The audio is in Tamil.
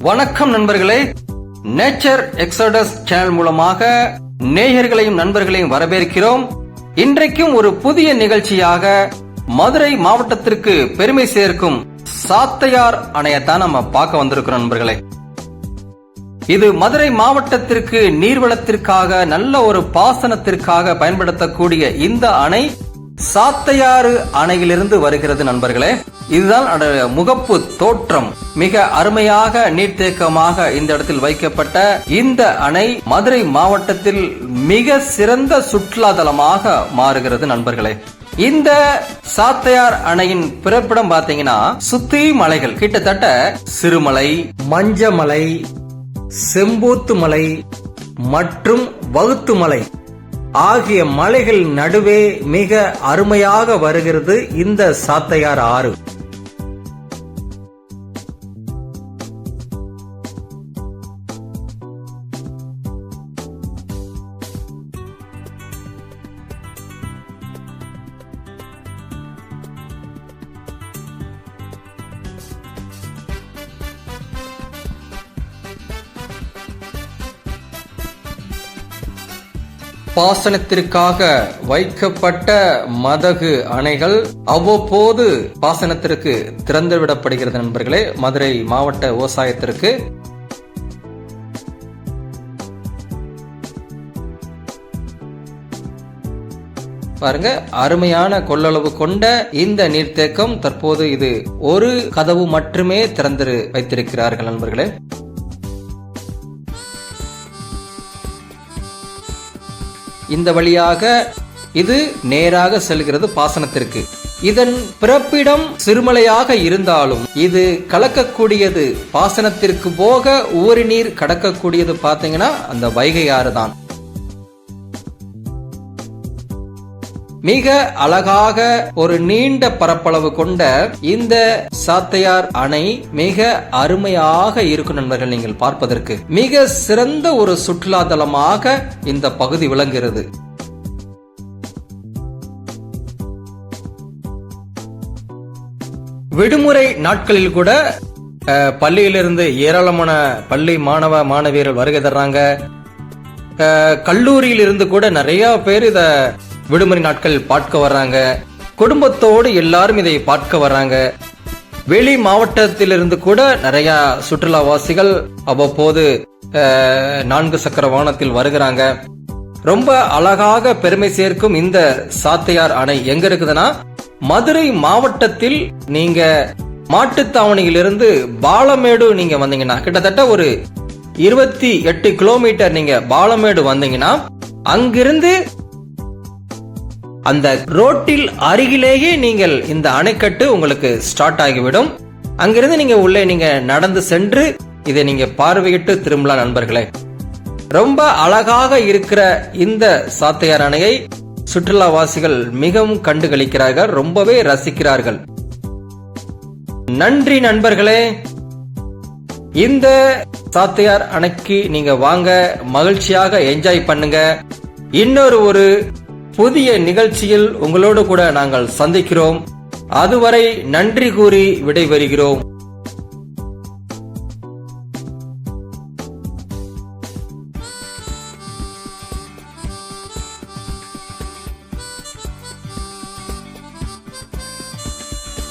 வணக்கம் நண்பர்களே, நேச்சர் எக்ஸோடஸ் சேனல் மூலமாக நேயர்களையும் நண்பர்களையும் வரவேற்கிறோம். இன்றைக்கும் ஒரு புதிய நிகழ்ச்சியாக மதுரை மாவட்டத்திற்கு பெருமை சேர்க்கும் சாத்தையார் அணையத்தான் நம்ம பார்க்க வந்திருக்கிறோம் நண்பர்களே. இது மதுரை மாவட்டத்திற்கு நீர்வளத்திற்காக நல்ல ஒரு பாசனத்திற்காக பயன்படுத்தக்கூடிய இந்த அணை சாத்தையாறு அணையிலிருந்து வருகிறது நண்பர்களே. இதுதான் முகப்பு தோற்றம். மிக அருமையாக நீர்த்தேக்கமாக இந்த இடத்தில் வைக்கப்பட்ட இந்த அணை மதுரை மாவட்டத்தில் மிக சிறந்த சுற்றுலா தலமாக மாறுகிறது நண்பர்களே. இந்த சாத்தையார் அணையின் பிறப்பிடம் பாத்தீங்கன்னா சுத்தி மலைகள், கிட்டத்தட்ட சிறுமலை, மஞ்சமலை, செம்பூத்து மலை மற்றும் வகுத்து மலை ஆகிய மலைகள் நடுவே மிக அருமையாக வருகிறது இந்த சாத்தையார் ஆறு. பாசனத்திற்காக வைக்கப்பட்ட மதகு அணைகள் அவ்வப்போது பாசனத்திற்கு திறந்துவிடப்படுகிறது நண்பர்களே. மதுரை மாவட்ட விவசாயத்திற்கு பாருங்க, அருமையான கொள்ளளவு கொண்ட இந்த நீர்த்தேக்கம். தற்போது இது ஒரு கதவு மட்டுமே திறந்து வைத்திருக்கிறார்கள் நண்பர்களே. இந்த வழியாக இது நேராக செல்கிறது பாசனத்திற்கு. இதன் பிறப்பிடம் சிறுமலையாக இருந்தாலும் இது கலக்கக்கூடியது பாசனத்திற்கு போக ஊரி நீர் கடக்கக்கூடியது பாத்தீங்கன்னா அந்த வைகை ஆறு தான். மிக அழகாக ஒரு நீண்ட பரப்பளவு கொண்ட இந்த சாத்தையார் அணை மிக அருமையாக இருக்கும் நண்பர்கள். நீங்கள் பார்ப்பதற்கு மிக சிறந்த ஒரு சுற்றுலா தலமாக இந்த பகுதி விளங்குகிறது. விடுமுறை நாட்களில் கூட பள்ளியிலிருந்து ஏராளமான பள்ளி மாணவ மாணவியர்கள் வருகை தர்றாங்க. கல்லூரியில் இருந்து கூட நிறைய பேர் இத விடுமுறை நாட்கள் பார்க்க வர்றாங்க. குடும்பத்தோடு எல்லாரும் இதை பார்க்க வர்றாங்க. வெளி மாவட்டத்திலிருந்து கூட நிறைய சுற்றுலாவாசிகள் அவ்வப்போது 4 சக்கர வாகனத்தில் வருகிறாங்க. ரொம்ப அழகாக பெருமை சேர்க்கும் இந்த சாத்தையார் அணை எங்க இருக்குதுன்னா மதுரை மாவட்டத்தில் நீங்க மாட்டுத்தாவணியிலிருந்து பாலமேடு நீங்க வந்தீங்கன்னா கிட்டத்தட்ட ஒரு 28 கிலோமீட்டர் நீங்க பாலமேடு வந்தீங்கன்னா அங்கிருந்து அந்த ரோட்டில் அருகிலேயே நீங்கள் இந்த அணைக்கட்டு உங்களுக்கு ஸ்டார்ட் ஆகிவிடும். அங்கிருந்து நீங்க உள்ளே நீங்க நடந்து சென்று இதை நீங்க பார்வையிட்டு திரும்பலாம் நண்பர்களே. ரொம்ப அழகாக இருக்கிற இந்த சாத்தையார் அணையை சுற்றுலாவாசிகள் மிகவும் கண்டுகளிக்கிறார்கள், ரொம்பவே ரசிக்கிறார்கள். நன்றி நண்பர்களே. இந்த சாத்தையார் அணைக்கு நீங்க வாங்க, மகிழ்ச்சியாக என்ஜாய் பண்ணுங்க. இன்னொரு ஒரு புதிய நிகழ்ச்சியில் உங்களோடு கூட நாங்கள் சந்திக்கிறோம். அதுவரை நன்றி கூறி விடைபெறுகிறோம்.